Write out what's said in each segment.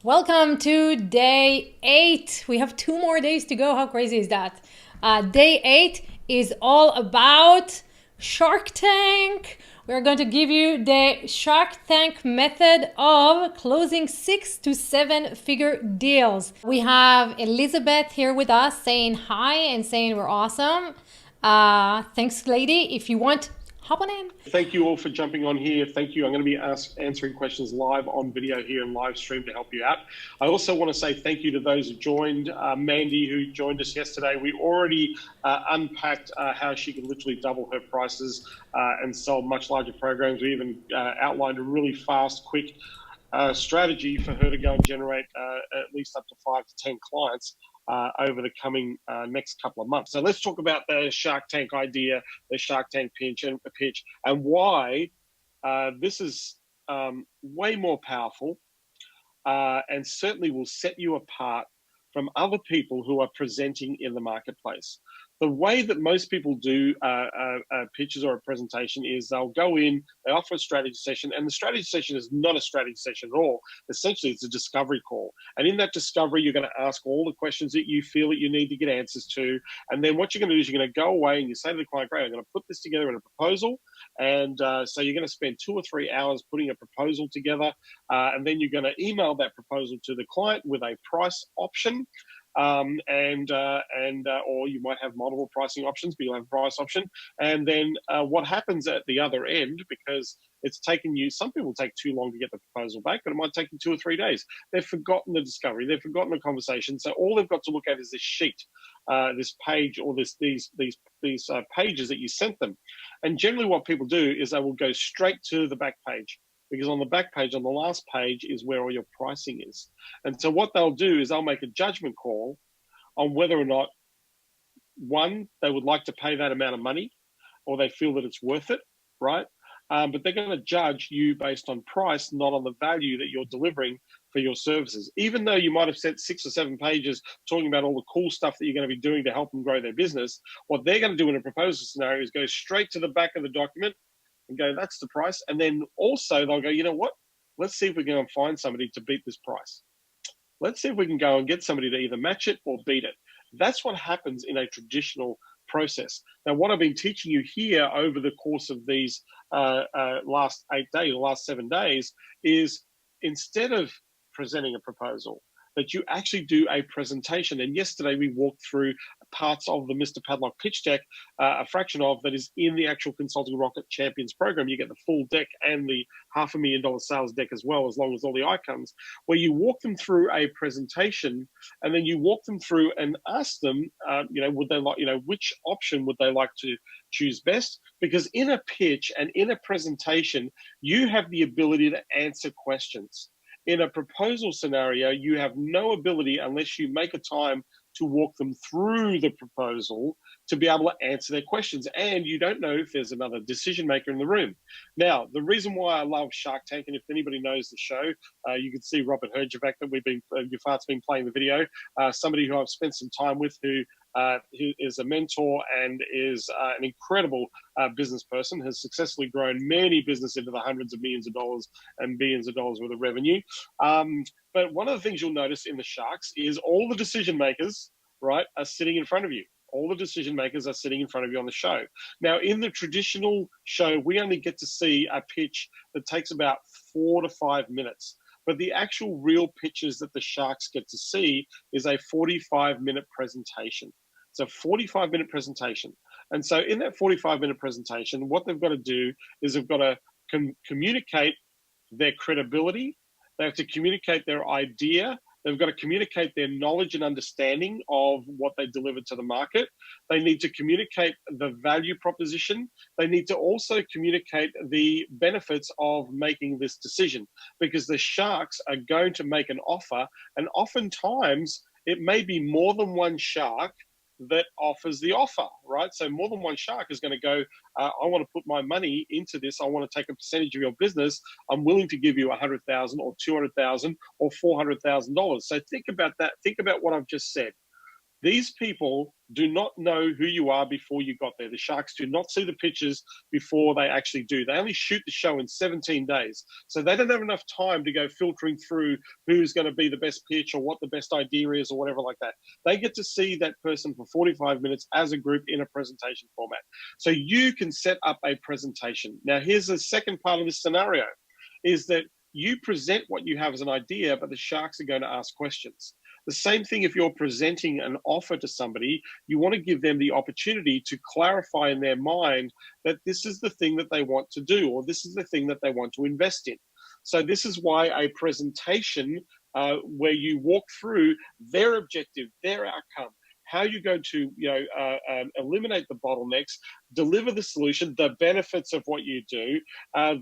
Welcome to day 8. We have 2 more days to go. How crazy is that? Day 8 is all about Shark Tank. We're going to give you the Shark Tank method of closing 6 to 7 figure deals. We have Elizabeth here with us saying hi and saying we're awesome. Thanks, lady. If you want, hop on in. Thank you all for jumping on here. Thank you. I'm going to be answering questions live on video here and live stream to help you out. I also want to say thank you to those who joined. Mandy, who joined us yesterday. We already unpacked how she can literally double her prices and sell much larger programs. We even outlined a really fast, quick strategy for her to go and generate at least up to 5 to 10 clients over the coming next couple of months. So let's talk about the Shark Tank idea, the Shark Tank pitch, and why this is way more powerful and certainly will set you apart from other people who are presenting in the marketplace. The way that most people do pitches or a presentation is they'll go in, they offer a strategy session, and the strategy session is not a strategy session at all. Essentially, it's a discovery call. And in that discovery, you're going to ask all the questions that you feel that you need to get answers to. And then what you're going to do is you're going to go away and you say to the client, great, I'm going to put this together in a proposal. And so you're going to spend 2 or 3 hours putting a proposal together. And then you're going to email that proposal to the client with a price option. Or you might have multiple pricing options, but you'll have a price option. And then what happens at the other end, because it's taken you, some people take too long to get the proposal back, but it might take them 2 or 3 days. They've forgotten the discovery, they've forgotten the conversation. So all they've got to look at is this sheet, this page, or these pages that you sent them. And generally what people do is they will go straight to the back page, because on the back page, on the last page, is where all your pricing is. And so what they'll do is they'll make a judgment call on whether or not, one, they would like to pay that amount of money, or they feel that it's worth it, right? But they're going to judge you based on price, not on the value that you're delivering for your services. Even though you might have sent 6 or 7 pages talking about all the cool stuff that you're going to be doing to help them grow their business, what they're going to do in a proposal scenario is go straight to the back of the document and go, that's the price. And then also they'll go, you know what? Let's see if we can find somebody to beat this price. Let's see if we can go and get somebody to either match it or beat it. That's what happens in a traditional process. Now, what I've been teaching you here over the course of these last 8 days, or last 7 days, is instead of presenting a proposal, that you actually do a presentation. And yesterday we walked through parts of the Mr. Padlock pitch deck, a fraction of that is in the actual Consulting Rocket Champions program. You get the full deck and the $500,000 sales deck as well, as long as all the icons, where you walk them through a presentation, and then you walk them through and ask them, would they like, which option would they like to choose best? Because in a pitch and in a presentation, you have the ability to answer questions. In a proposal scenario, you have no ability unless you make a time to walk them through the proposal to be able to answer their questions. And you don't know if there's another decision maker in the room. Now, the reason why I love Shark Tank, and if anybody knows the show, you can see Robert Herjavec that Yufat's been playing the video, somebody who I've spent some time with who is a mentor and is an incredible business person, has successfully grown many businesses into the hundreds of millions of dollars and billions of dollars worth of revenue. But one of the things you'll notice in the Sharks is all the decision makers, right, are sitting in front of you. All the decision makers are sitting in front of you on the show. Now, in the traditional show, we only get to see a pitch that takes about 4 to 5 minutes. But the actual real pitches that the Sharks get to see is a 45-minute presentation. It's a 45-minute presentation. And so in that 45-minute presentation, what they've got to do is they've got to communicate their credibility. They have to communicate their idea. They've got to communicate their knowledge and understanding of what they deliver to the market. They need to communicate the value proposition. They need to also communicate the benefits of making this decision, because the Sharks are going to make an offer, and oftentimes it may be more than one shark that offers the offer, right? So more than one shark is going to go, I want to put my money into this. I want to take a percentage of your business. I'm willing to give you $100,000 or $200,000 or $400,000. So think about that. Think about what I've just said. These people do not know who you are before you got there. The sharks do not see the pictures before they actually do. They only shoot the show in 17 days. So they don't have enough time to go filtering through who's going to be the best pitch or what the best idea is or whatever like that. They get to see that person for 45 minutes as a group in a presentation format. So you can set up a presentation. Now, here's the second part of this scenario, is that you present what you have as an idea, but the sharks are going to ask questions. The same thing if you're presenting an offer to somebody, you want to give them the opportunity to clarify in their mind that this is the thing that they want to do, or this is the thing that they want to invest in. So this is why a presentation where you walk through their objective, their outcome, how you're going to eliminate the bottlenecks, deliver the solution, the benefits of what you do,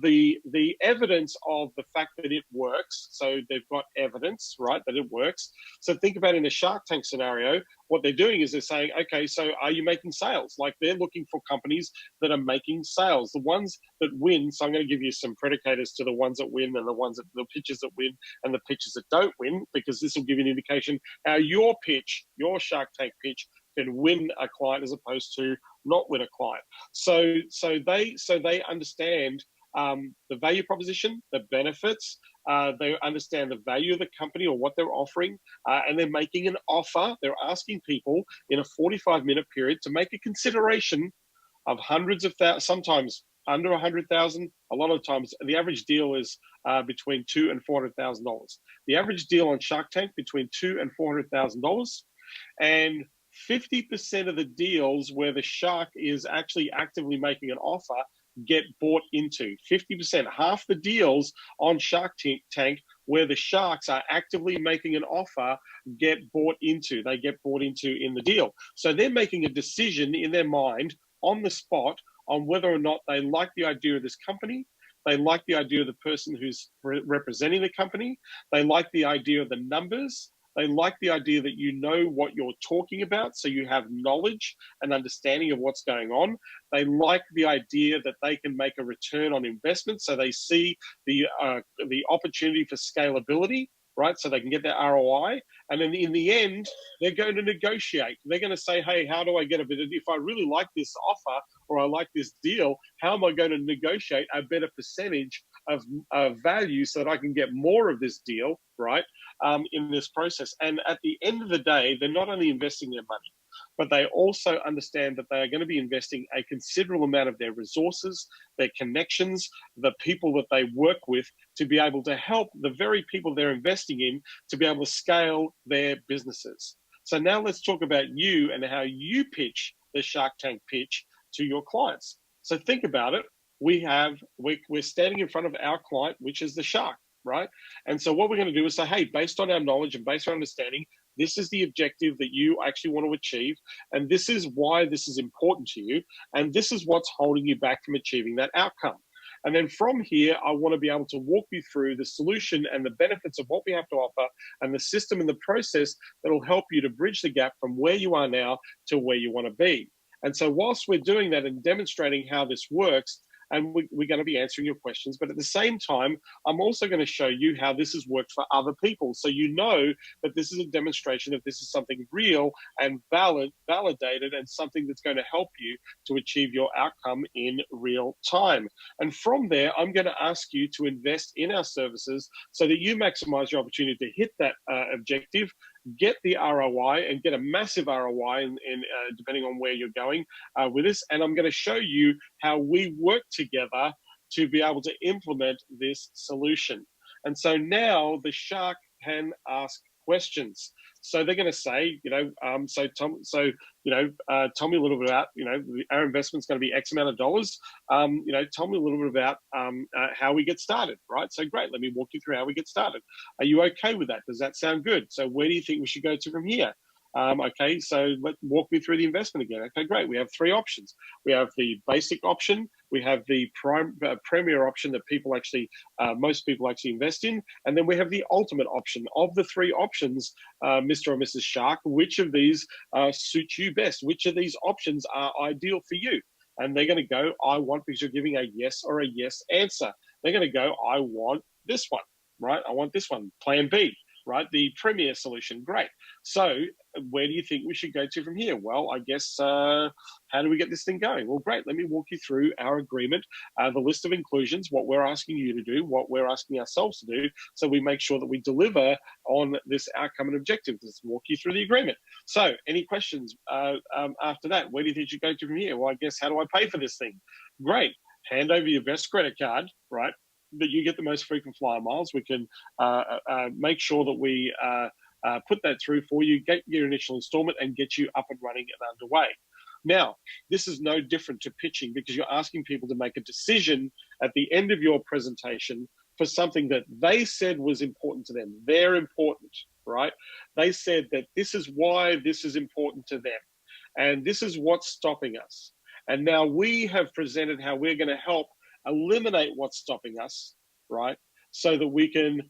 the evidence of the fact that it works. So they've got evidence, right, that it works. So think about in a Shark Tank scenario, what they're doing is they're saying, okay, so are you making sales? Like they're looking for companies that are making sales. The ones that win, so I'm going to give you some predicators to the ones that win and the pitches that win and the pitches that don't win, because this will give you an indication how your pitch, your Shark Tank pitch, can win a client as opposed to not win a client. So they understand the value proposition, the benefits. They understand the value of the company or what they're offering, and they're making an offer. They're asking people in a 45-minute period to make a consideration of hundreds of thousands, sometimes under 100,000. A lot of times, the average deal is between $200,000 and $400,000. The average deal on Shark Tank between $200,000 and $400,000, and 50% of the deals where the shark is actually actively making an offer get bought into. 50%, half the deals on Shark Tank where the sharks are actively making an offer get bought into. They get bought into in the deal. So they're making a decision in their mind on the spot on whether or not they like the idea of this company. They like the idea of the person who's representing the company. They like the idea of the numbers. They like the idea that you know what you're talking about, so you have knowledge and understanding of what's going on. They like the idea that they can make a return on investment, so they see the opportunity for scalability, right? So they can get their ROI. And then in the end, they're going to negotiate. They're going to say, hey, how do I get a bit of, if I really like this offer or I like this deal, how am I going to negotiate a better percentage of value so that I can get more of this deal, right, in this process? And at the end of the day, they're not only investing their money, but they also understand that they are going to be investing a considerable amount of their resources, their connections, the people that they work with, to be able to help the very people they're investing in to be able to scale their businesses. So now let's talk about you and how you pitch the Shark Tank pitch to your clients. So think about it. We're standing in front of our client, which is the shark, right? And so what we're going to do is say, hey, based on our knowledge and based on understanding, this is the objective that you actually want to achieve, and this is why this is important to you, and this is what's holding you back from achieving that outcome. And then from here, I want to be able to walk you through the solution and the benefits of what we have to offer and the system and the process that will help you to bridge the gap from where you are now to where you want to be. And so whilst we're doing that and demonstrating how this works, and we're going to be answering your questions, but at the same time, I'm also going to show you how this has worked for other people. So you know that this is a demonstration of this is something real and validated, and something that's going to help you to achieve your outcome in real time. And from there, I'm going to ask you to invest in our services so that you maximize your opportunity to hit that objective, get the ROI and get a massive ROI in depending on where you're going with this. And I'm going to show you how we work together to be able to implement this solution. And so now the shark can ask questions. So they're going to say, tell me a little bit about, our investment's going to be X amount of dollars. Tell me a little bit about how we get started, right? So great, let me walk you through how we get started. Are you okay with that? Does that sound good? So where do you think we should go to from here? Okay, so walk me through the investment again. Okay, great. We have three options. We have the basic option. We have the premier option that most people actually invest in. And then we have the ultimate option. Of the three options, Mr. or Mrs. Shark, which of these suit you best? Which of these options are ideal for you? And they're going to go, I want, because you're giving a yes or a yes answer. They're going to go, I want this one, right? I want this one, plan B. right? The premier solution. Great. So where do you think we should go to from here? Well, I guess, how do we get this thing going? Well, great. Let me walk you through our agreement, the list of inclusions, what we're asking you to do, what we're asking ourselves to do, so we make sure that we deliver on this outcome and objective. Let's walk you through the agreement. So any questions after that? Where do you think you should go to from here? Well, I guess, how do I pay for this thing? Great. Hand over your best credit card, right? That you get the most frequent flyer miles. We can make sure that we put that through for you, get your initial installment, and get you up and running and underway. Now, this is no different to pitching, because you're asking people to make a decision at the end of your presentation for something that they said was important to them. They're important, right? They said that this is why this is important to them, and this is what's stopping us. And now we have presented how we're going to help eliminate what's stopping us, right? So that we can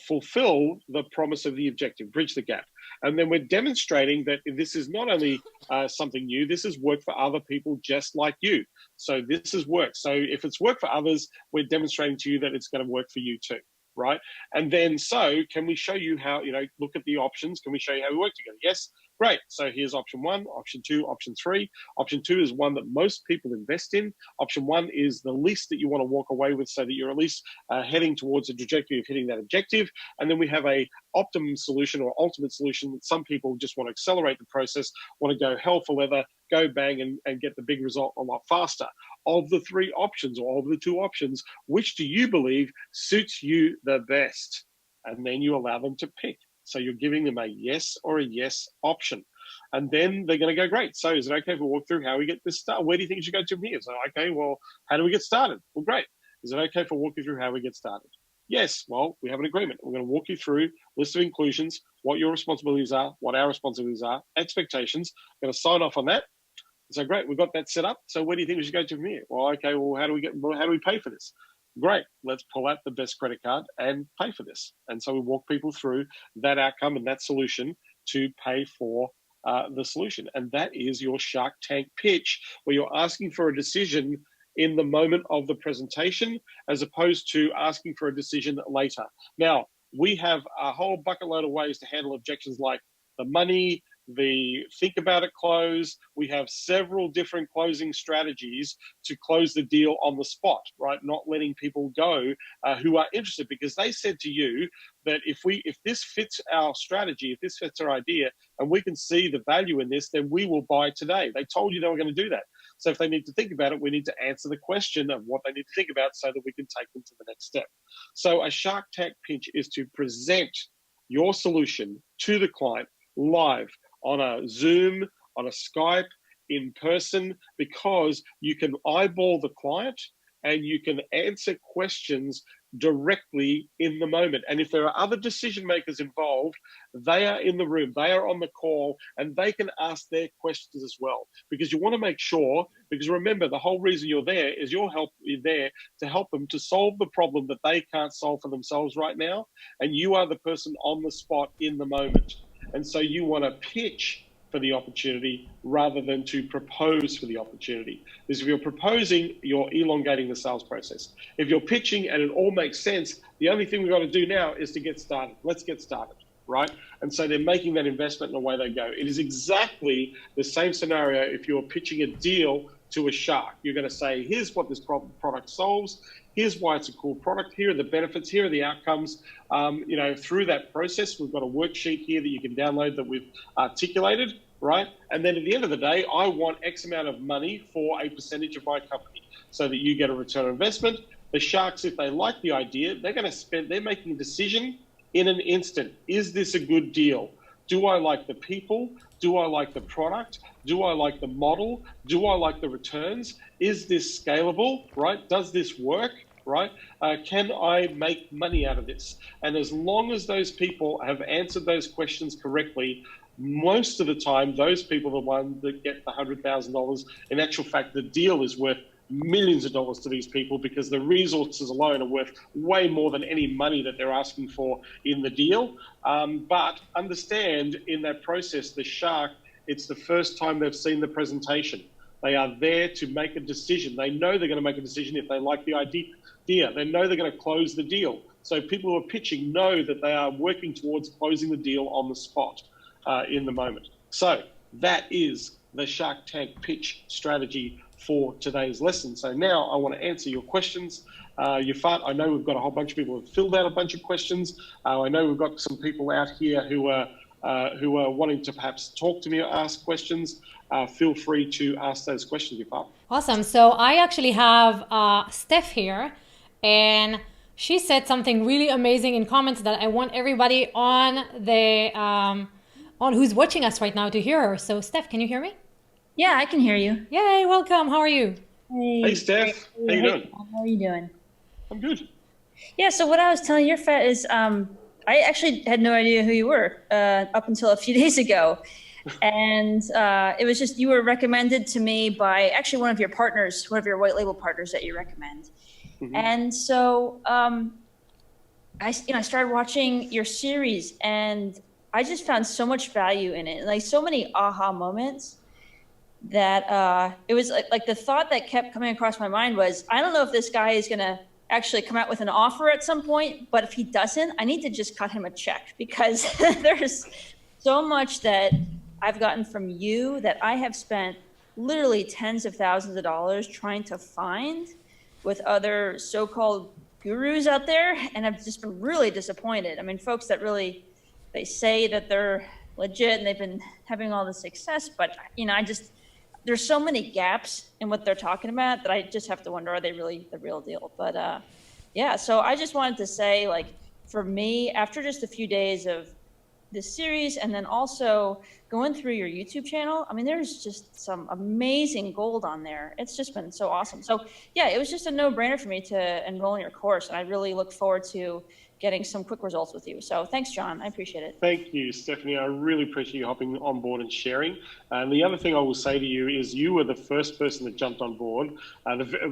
fulfill the promise of the objective, bridge the gap. And then we're demonstrating that this is not only something new, this has worked for other people just like you. So this has worked. So if it's worked for others, we're demonstrating to you that it's going to work for you too, right? And then, so can we show you how, look at the options. Can we show you how we work together? Yes. Great. So here's option 1, option 2, option 3. Option 2 is one that most people invest in. Option 1 is the least that you want to walk away with, so that you're at least heading towards a trajectory of hitting that objective. And then we have a optimum solution or ultimate solution that some people just want to accelerate the process, want to go hell for leather, go bang and get the big result a lot faster. Of the 3 options, or of the 2 options, which do you believe suits you the best? And then you allow them to pick. So you're giving them a yes or a yes option. And then they're going to go, great. So is it okay if we walk through how we get this started? Where do you think you should go to from here? So, okay, well, how do we get started? Well, great. Is it okay if I walk you through how we get started? Yes. Well, we have an agreement. We're going to walk you through list of inclusions, what your responsibilities are, what our responsibilities are, expectations. I'm going to sign off on that. So great, we've got that set up. So where do you think we should go to from here? Well, okay, well, how do we pay for this? Great, let's pull out the best credit card and pay for this. And so we walk people through that outcome and that solution to pay for the solution. And that is your Shark Tank pitch, where you're asking for a decision in the moment of the presentation, as opposed to asking for a decision later. Now, we have a whole bucket load of ways to handle objections, like the money, the think about it close. We have several different closing strategies to close the deal on the spot, right? Not letting people go who are interested, because they said to you that if this fits our strategy, if this fits our idea, and we can see the value in this, then we will buy today. They told you they were going to do that. So if they need to think about it, we need to answer the question of what they need to think about, so that we can take them to the next step. So a Shark Tank pitch is to present your solution to the client live, on a Zoom, on a Skype, in person, because you can eyeball the client and you can answer questions directly in the moment. And if there are other decision makers involved, they are in the room, they are on the call, and they can ask their questions as well. Because you want to make sure, because remember, the whole reason you're there is you're there to help them to solve the problem that they can't solve for themselves right now. And you are the person on the spot in the moment. And so you want to pitch for the opportunity rather than to propose for the opportunity. Because if you're proposing, you're elongating the sales process. If you're pitching and it all makes sense, the only thing we've got to do now is to get started. Let's get started, right? And so they're making that investment, and away they go. It is exactly the same scenario if you're pitching a deal to a shark. You're going to say, here's what this product solves. Here's why it's a cool product. Here are the benefits. Here are the outcomes. Through that process, we've got a worksheet here that you can download that we've articulated, right? And then at the end of the day, I want X amount of money for a percentage of my company, so that you get a return on investment. The sharks, if they like the idea, they're making a decision in an instant. Is this a good deal? Do I like the people? Do I like the product? Do I like the model? Do I like the returns? Is this scalable, right? Does this work, right? Can I make money out of this? And as long as those people have answered those questions correctly, most of the time, those people are the ones that get the $100,000. In actual fact, the deal is worth millions of dollars to these people, because the resources alone are worth way more than any money that they're asking for in the deal. But understand, in that process, the shark, it's the first time they've seen the presentation. They are there to make a decision. They know they're going to make a decision if they like the idea. They know they're going to close the deal. So people who are pitching know that they are working towards closing the deal on the spot in the moment. So that is the Shark Tank pitch strategy for today's lesson. So now I want to answer your questions. Yafat, I know we've got a whole bunch of people who have filled out a bunch of questions. I know we've got some people out here who are wanting to perhaps talk to me or ask questions. Feel free to ask those questions, Yafat. Awesome. So I actually have Steph here, and she said something really amazing in comments that I want everybody on the on who's watching us right now to hear her. So Steph, can you hear me? Yeah, I can hear you. Yay, welcome. How are you? Hey, Steph. How you doing? How are you doing? I'm good. Yeah, so what I was telling your Fat is I actually had no idea who you were up until a few days ago. And it was just, you were recommended to me by actually one of your partners, one of your white label partners that you recommend. Mm-hmm. And so I started watching your series, and I just found so much value in it, like so many aha moments that it was like the thought that kept coming across my mind was, I don't know if this guy is going to actually come out with an offer at some point, but if he doesn't, I need to just cut him a check, because there's so much that I've gotten from you that I have spent literally tens of thousands of dollars trying to find with other so-called gurus out there, and I've just been really disappointed. I mean, folks that really, they say that they're legit and they've been having all the success, but there's so many gaps in what they're talking about that I just have to wonder, are they really the real deal? But yeah, so I just wanted to say, like, for me, after just a few days of this series and then also going through your YouTube channel, I mean, there's just some amazing gold on there. It's just been so awesome. So yeah, it was just a no-brainer for me to enroll in your course, and I really look forward to getting some quick results with you. So thanks, John. I appreciate it. Thank you, Stephanie. I really appreciate you hopping on board and sharing. And the other thing I will say to you is you were the first person that jumped on board,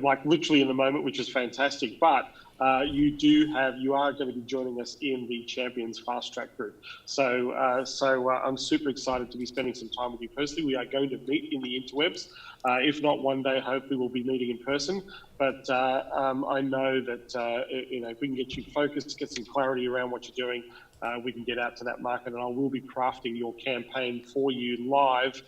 like literally in the moment, which is fantastic. But you are going to be joining us in the Champions Fast Track group. So I'm super excited to be spending some time with you personally. We are going to meet in the interwebs. If not one day, hopefully we'll be meeting in person. But I know that if we can get you focused, get some clarity around what you're doing, we can get out to that market, and I will be crafting your campaign for you live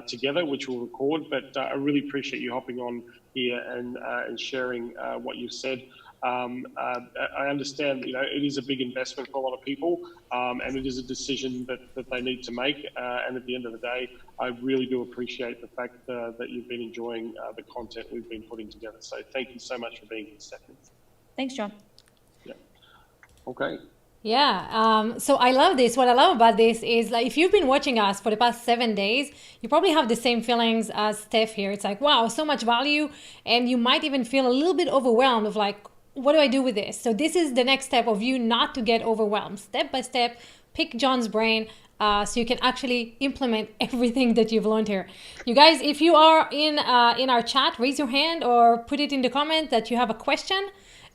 together, which we'll record. But I really appreciate you hopping on here and sharing what you've said. I understand, it is a big investment for a lot of people, and it is a decision that they need to make. And at the end of the day, I really do appreciate the fact that you've been enjoying the content we've been putting together. So thank you so much for being here, Stephanie. Thanks, John. Yeah. Okay. Yeah, so I love this. What I love about this is, like, if you've been watching us for the past 7 days, you probably have the same feelings as Steph here. It's like, wow, so much value. And you might even feel a little bit overwhelmed of like, what do I do with this? So this is the next step of you not to get overwhelmed. Step by step, pick John's brain so you can actually implement everything that you've learned here. You guys, if you are in our chat, raise your hand or put it in the comment that you have a question.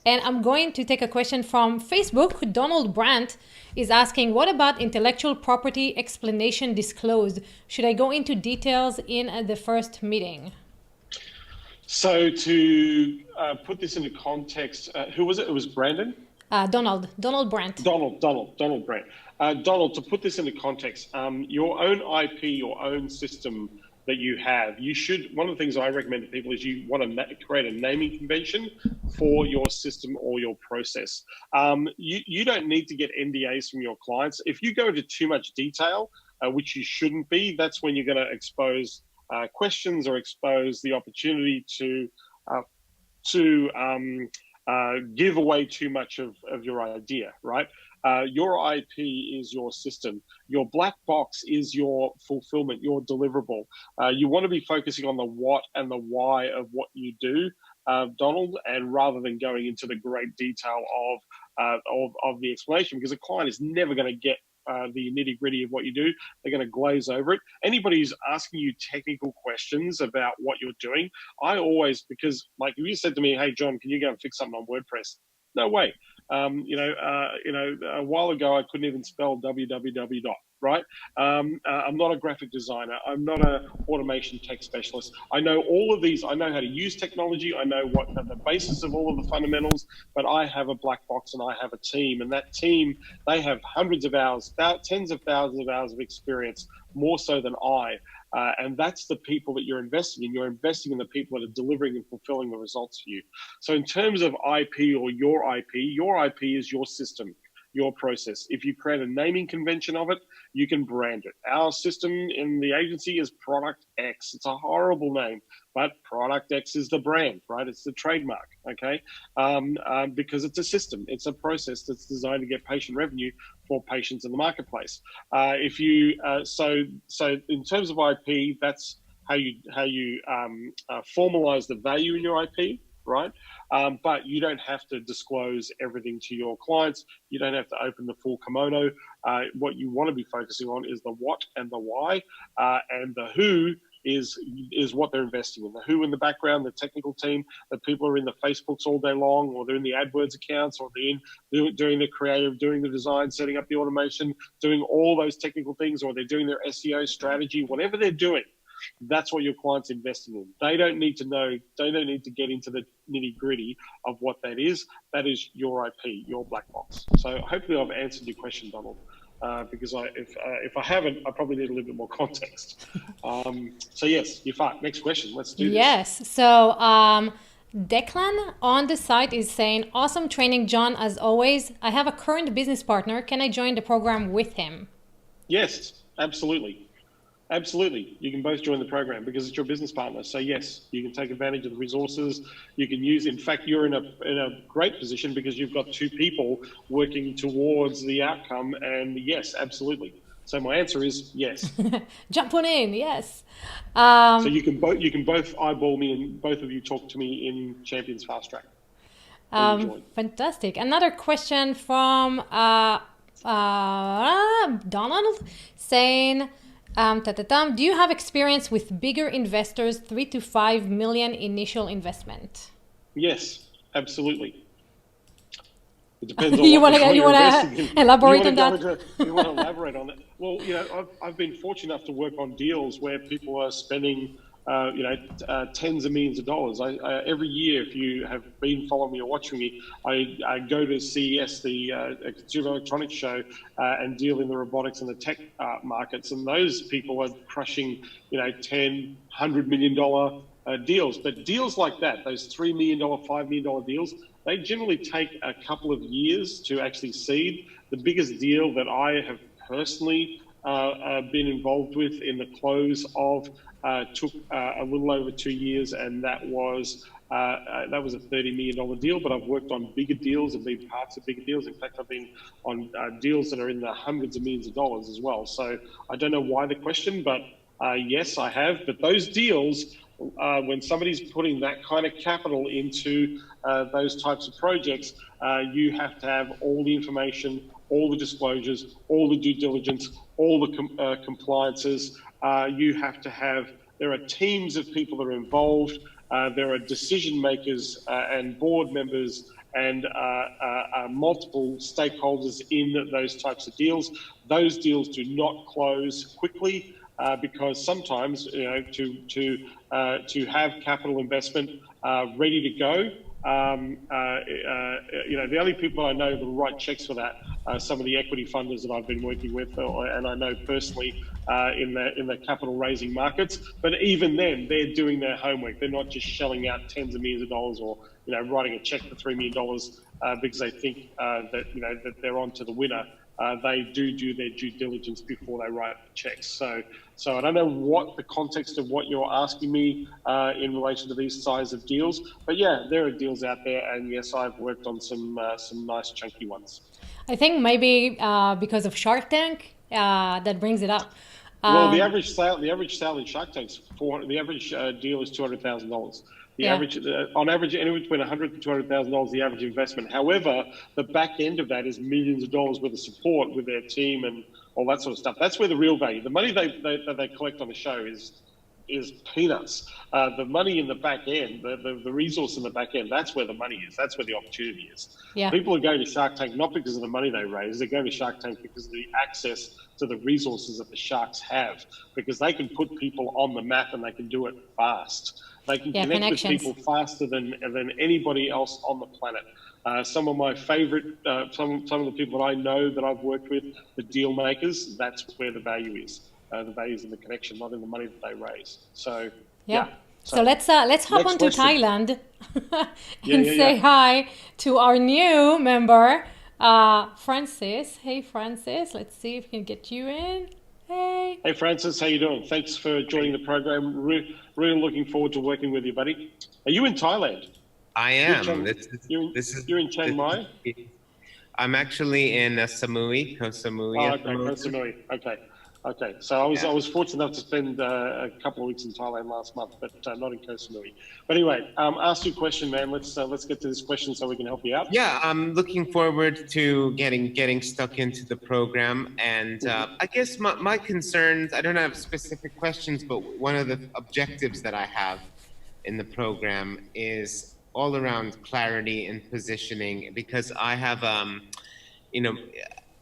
And I'm going to take a question from Facebook. Donald Brandt is asking, what about intellectual property explanation disclosed? Should I go into details in the first meeting? So to put this into context, who was it? It was Brandon? Donald Brandt. Donald Brandt. Donald, to put this into context, your own IP, your own system that you have, one of the things I recommend to people is you want to create a naming convention for your system or your process. You don't need to get NDAs from your clients. If you go into too much detail, which you shouldn't be, that's when you're going to expose questions or expose the opportunity to give away too much of your idea, right? Your IP is your system. Your black box is your fulfillment, your deliverable. You want to be focusing on the what and the why of what you do, Donald, and rather than going into the great detail of the explanation, because a client is never going to get the nitty-gritty of what you do. They're going to glaze over it. Anybody who's asking you technical questions about what you're doing, I always, because like if you said to me, hey, John, can you go and fix something on WordPress? No way. A while ago I couldn't even spell www dot. Right? I'm not a graphic designer. I'm not an automation tech specialist. I know all of these. I know how to use technology. I know what the basis of all of the fundamentals. But I have a black box, and I have a team, and that team, they have hundreds of hours, tens of thousands of hours of experience, more so than I. And that's the people that you're investing in. You're investing in the people that are delivering and fulfilling the results for you. So in terms of IP or your IP is your system, your process. If you create a naming convention of it, you can brand it. Our system in the agency is Product X. It's a horrible name, but Product X is the brand, right? It's the trademark, okay? Because it's a system. It's a process that's designed to get patient revenue for patients in the marketplace. So in terms of IP, that's how you formalize the value in your IP, right? But you don't have to disclose everything to your clients. You don't have to open the full kimono. What you want to be focusing on is the what and the why, and the who is what they're investing in. The who in the background, the technical team, the people are in the Facebooks all day long, or they're in the AdWords accounts, or they're doing the creative, doing the design, setting up the automation, doing all those technical things, or they're doing their SEO strategy, whatever they're doing. That's what your client's investing in. They don't need to know, they don't need to get into the nitty gritty of what that is. That is your IP, your black box. So hopefully I've answered your question, Donald, because if I haven't, I probably need a little bit more context. So yes, you're fine. Next question, let's do this. Yes, so Declan on the site is saying, awesome training, John, as always. I have a current business partner. Can I join the program with him? Yes, absolutely. Absolutely. You can both join the program because it's your business partner. So yes, you can take advantage of the resources you can use. In fact, you're in a great position because you've got two people working towards the outcome. And yes, absolutely. So my answer is yes. Jump on in, yes. So you can both eyeball me and both of you talk to me in Champions Fast Track. Fantastic. Another question from Donald saying, do you have experience with bigger investors, 3 to 5 million initial investment? Yes, absolutely. It depends on you want to elaborate on that? You want to elaborate on that? Well, I've been fortunate enough to work on deals where people are spending tens of millions of dollars. Every year, if you have been following me or watching me, I go to CES, the Consumer Electronics Show, and deal in the robotics and the tech markets. And those people are crushing, $10, $100 million deals. But deals like that, those $3 million, $5 million deals, they generally take a couple of years to actually seed. The biggest deal that I have personally been involved with in the close of took a little over 2 years, and that was a $30 million deal. But I've worked on bigger deals and been parts of bigger deals. In fact, I've been on deals that are in the hundreds of millions of dollars as well. So I don't know why the question, but yes, I have. But those deals, when somebody's putting that kind of capital into those types of projects, you have to have all the information, all the disclosures, all the due diligence, all the compliances. You have to have, there are teams of people that are involved. There are decision makers and board members and multiple stakeholders in those types of deals. Those deals do not close quickly because sometimes, to have capital investment ready to go, the only people I know that will write checks for that are some of the equity funders that I've been working with, and I know personally in the capital raising markets. But even then, they're doing their homework. They're not just shelling out tens of millions of dollars or writing a check for $3 million because they think that they're on to the winner. They do their due diligence before they write checks. So I don't know what the context of what you're asking me in relation to these size of deals, but yeah, there are deals out there, and yes, I've worked on some nice chunky ones. I think maybe because of Shark Tank, that brings it up. Well, the average sale in Shark Tank's $400. The average deal is $200,000. Average, on average, anywhere between $100,000 to $200,000, the average investment. However, the back end of that is millions of dollars worth of support with their team and all that sort of stuff. That's where the real value, the money they collect on the show is is peanuts. The money in the back end, the resource in the back end, that's where the money is. That's where the opportunity is. Yeah. People are going to Shark Tank not because of the money they raise. They're going to Shark Tank because of the access to the resources that the sharks have, because they can put people on the map and they can do it fast. They can connect with people faster than anybody else on the planet. Some of my favorite, some of the people that I know that I've worked with, the deal makers, that's where the value is. The value is in the connection, not in the money that they raise. So, yeah. So let's hop on to Thailand and say yeah. hi to our new member, Francis. Hey, Francis. Let's see if we can get you in. Hey. Hey, Francis. How you doing? Thanks for joining the program. Really looking forward to working with you, buddy. Are you in Thailand? I am. You're in Chiang Mai? I'm actually in Samui, Koh Samui. Oh, okay, Koh Samui. Okay. So I was fortunate enough to spend a couple of weeks in Thailand last month, but not in Koh Samui. But anyway, ask your question, man. Let's get to this question so we can help you out. Yeah, I'm looking forward to getting stuck into the program, and I guess my concerns. I don't have specific questions, but one of the objectives that I have in the program is all around clarity and positioning, because I have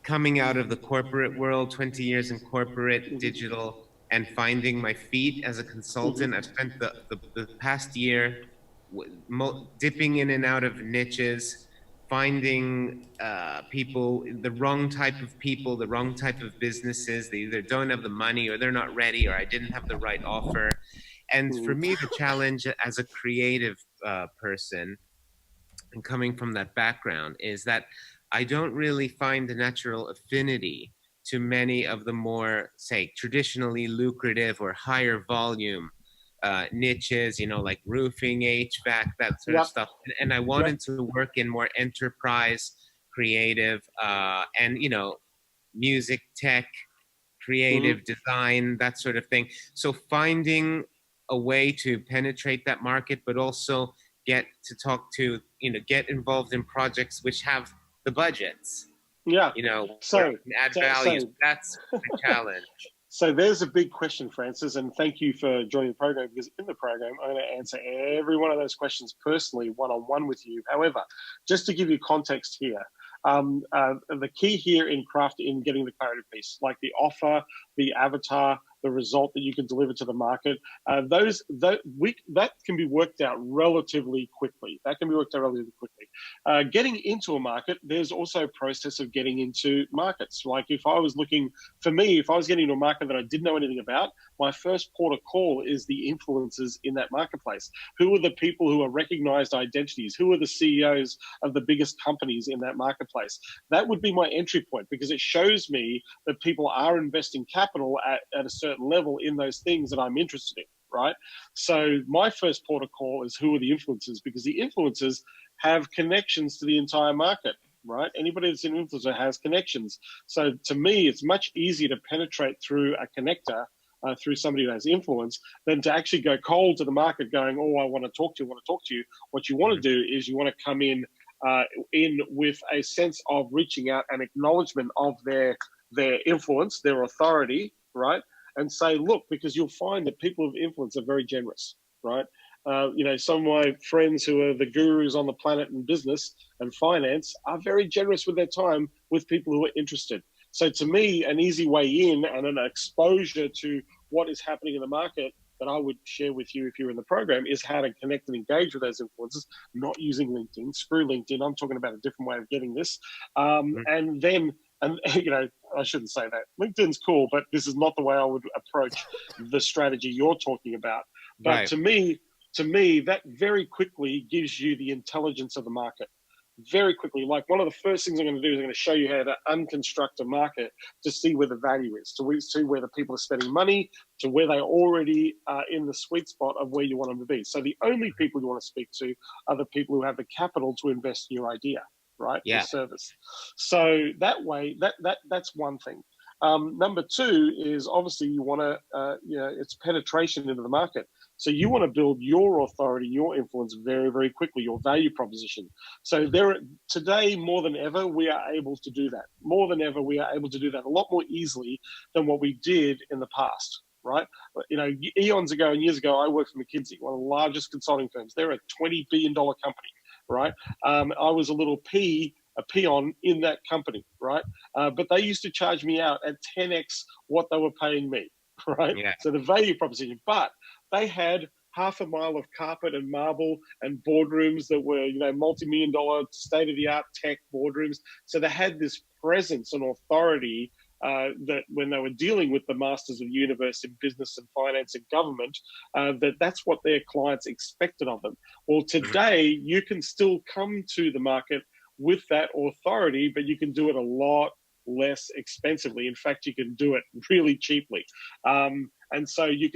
coming out of the corporate world, 20 years in corporate, digital, and finding my feet as a consultant. I've spent the past year dipping in and out of niches, finding people, the wrong type of people, the wrong type of businesses. They either don't have the money, or they're not ready, or I didn't have the right offer. And for me, the challenge as a creative person, and coming from that background, is that I don't really find a natural affinity to many of the more, say, traditionally lucrative or higher volume niches, like roofing, HVAC, that sort of stuff. And I wanted to work in more enterprise, creative, and, music, tech, creative design, that sort of thing. So finding a way to penetrate that market, but also get to talk to, get involved in projects which have the budgets, so add value. That's the challenge. So there's a big question, Francis, and thank you for joining the program, because in the program, I'm going to answer every one of those questions personally, one-on-one with you. However, just to give you context here, the key here in getting the clarity piece, like the offer, the avatar, the result that you can deliver to the market, that can be worked out relatively quickly. Getting into a market, there's also a process of getting into markets. Like if I was getting into a market that I didn't know anything about, my first port of call is the influencers in that marketplace. Who are the people who are recognized identities? Who are the CEOs of the biggest companies in that marketplace? That would be my entry point, because it shows me that people are investing capital at a certain level in those things that I'm interested in, right? So my first port of call is who are the influencers, because the influencers have connections to the entire market, right? Anybody that's an influencer has connections. So to me, it's much easier to penetrate through a connector, through somebody who has influence, than to actually go cold to the market going, oh, I want to talk to you. What you want to do is you want to come in with a sense of reaching out and acknowledgement of their influence, their authority, right? And say, look, because you'll find that people of influence are very generous, right? Some of my friends who are the gurus on the planet in business and finance are very generous with their time with people who are interested. So to me, an easy way in and an exposure to what is happening in the market that I would share with you if you're in the program is how to connect and engage with those influencers, not using LinkedIn. Screw LinkedIn. I'm talking about a different way of getting this. And then, I shouldn't say that. LinkedIn's cool, but this is not the way I would approach the strategy you're talking about. But Right. to me, that very quickly gives you the intelligence of the market. Very quickly. Like one of the first things I'm going to do is I'm going to show you how to unconstruct a market to see where the value is, to see where the people are spending money, to where they already are in the sweet spot of where you want them to be. So the only people you want to speak to are the people who have the capital to invest in your idea, right? Yeah. Your service. So that way, that's one thing. Number two is obviously you want to, it's penetration into the market. So you want to build your authority, your influence very, very quickly, your value proposition. So today, more than ever, we are able to do that. More than ever, we are able to do that a lot more easily than what we did in the past. right? You know, eons ago and years ago, I worked for McKinsey, one of the largest consulting firms. They're a $20 billion company, right? I was a peon in that company, right? But they used to charge me out at 10x what they were paying me, right? Yeah. So the value proposition, but they had half a mile of carpet and marble and boardrooms that were, you know, multi-million-dollar state-of-the-art tech boardrooms. So they had this presence and authority that when they were dealing with the masters of the universe in business and finance and government, that's what their clients expected of them. Well, today you can still come to the market with that authority, but you can do it a lot less expensively. In fact, you can do it really cheaply. And so you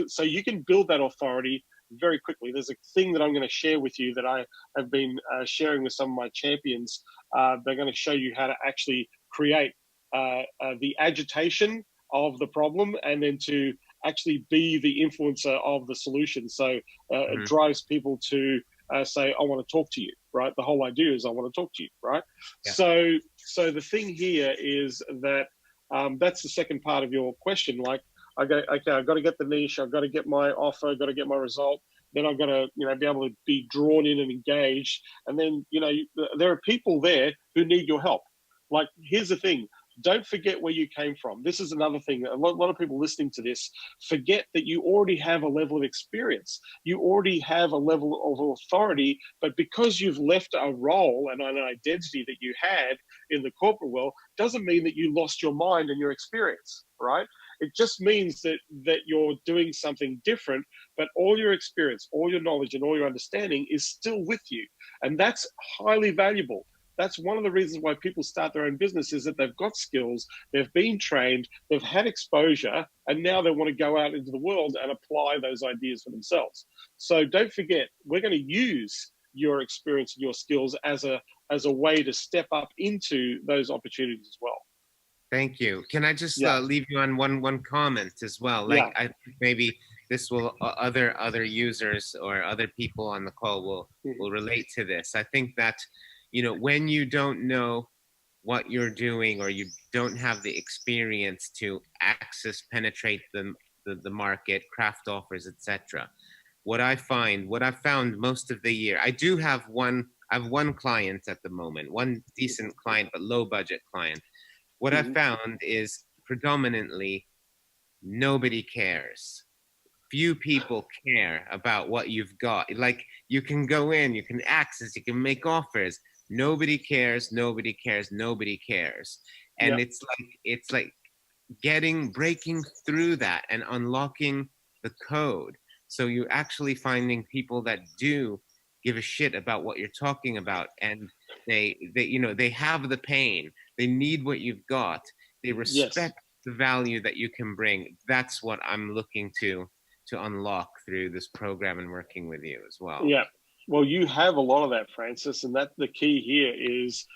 can build that authority very quickly. There's a thing that I'm going to share with you that I have been sharing with some of my champions. They're going to show you how to actually create the agitation of the problem and then to actually be the influencer of the solution. So it drives people to say, I want to talk to you, right? The whole idea is I want to talk to you, right? Yeah. So the thing here is that that's the second part of your question. Like, I've got to get the niche, I've got to get my offer, I've got to get my result. Then I've got to, you know, be able to be drawn in and engaged. And then, you know, there are people there who need your help. Like, here's the thing. Don't forget where you came from. This is another thing. A lot of people listening to this forget that you already have a level of experience. You already have a level of authority, but because you've left a role and an identity that you had in the corporate world, doesn't mean that you lost your mind and your experience, right? It just means that you're doing something different, but all your experience, all your knowledge, and all your understanding is still with you. And that's highly valuable. That's one of the reasons why people start their own business, is that they've got skills, they've been trained, they've had exposure, and now they want to go out into the world and apply those ideas for themselves. So don't forget, we're going to use your experience and your skills as a way to step up into those opportunities as well. Thank you. Can I just leave you on one comment as well? Like, I think maybe this will other users or other people on the call will relate to this. I think that, you know, when you don't know what you're doing or you don't have the experience to penetrate the market, craft offers, etc. What I've found most of the year, I have one client at the moment, one decent client, but low budget client. What I've found is predominantly nobody cares. Few people care about what you've got. Like, you can go in, you can access, you can make offers. Nobody cares, nobody cares, nobody cares. And it's like breaking through that and unlocking the code. So you're actually finding people that do give a shit about what you're talking about, and they have the pain. They need what you've got. They respect the value that you can bring. That's what I'm looking to unlock through this program and working with you as well. Yeah. Well, you have a lot of that, Francis, and that the key here is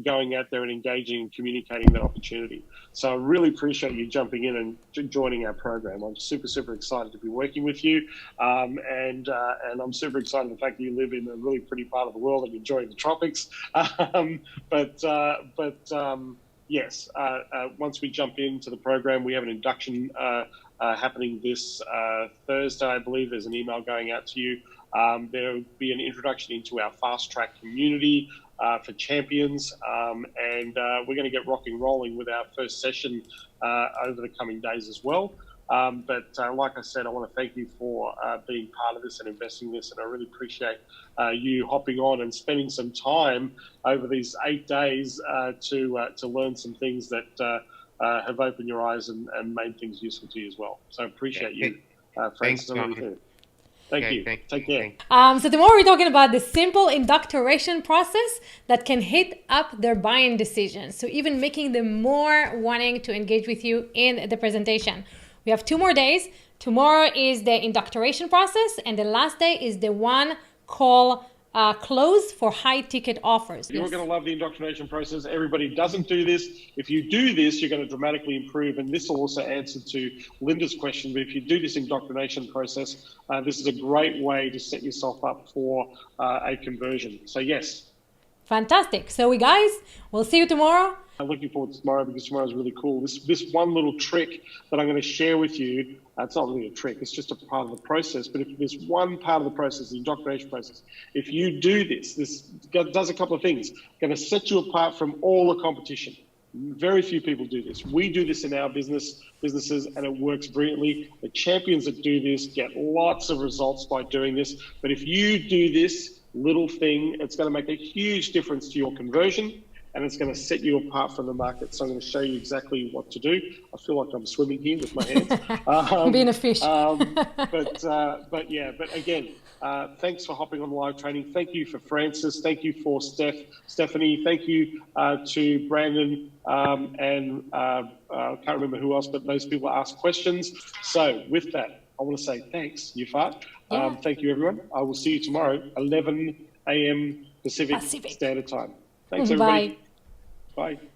going out there and engaging and communicating that opportunity. So I really appreciate you jumping in and joining our program. I'm super, super excited to be working with you, and I'm super excited the fact that you live in a really pretty part of the world and enjoy the tropics. Yes, once we jump into the program, we have an induction happening this Thursday, I believe. There's an email going out to you. There will be an introduction into our fast track community for champions, and we're going to get rocking rolling with our first session over the coming days as well. But like I said, I want to thank you for being part of this and investing in this, and I really appreciate you hopping on and spending some time over these 8 days to learn some things that have opened your eyes and made things useful to you as well. So I appreciate you, Francis. Thank you. Take care. So tomorrow we're talking about the simple inductoration process that can hit up their buying decisions. So even making them more wanting to engage with you in the presentation. We have 2 more days. Tomorrow is the inductoration process, and the last day is the one call close for high ticket offers. You're going to love the indoctrination process. Everybody doesn't do this. If you do this, you're going to dramatically improve. And this will also answer to Linda's question. But if you do this indoctrination process, this is a great way to set yourself up for a conversion. So yes. Fantastic. So guys, we'll see you tomorrow. I'm looking forward to tomorrow because tomorrow is really cool. This one little trick that I'm going to share with you, it's not really a trick, it's just a part of the process. But if there's one part of the process, the indoctrination process, if you do this does a couple of things. Going to set you apart from all the competition. Very few people do this. We do this in our businesses, and it works brilliantly. The champions that do this get lots of results by doing this. But if you do this little thing, it's going to make a huge difference to your conversion, and it's going to set you apart from the market. So I'm going to show you exactly what to do. I feel like I'm swimming here with my hands. Being a fish. But again, thanks for hopping on live training. Thank you for Francis. Thank you for Stephanie. Thank you to Brandon and I can't remember who else, but those people asked questions. So with that, I want to say thanks, Yafat. Yeah. Thank you, everyone. I will see you tomorrow, 11 a.m. Pacific Standard Time. Thanks, everybody. Bye. Bye.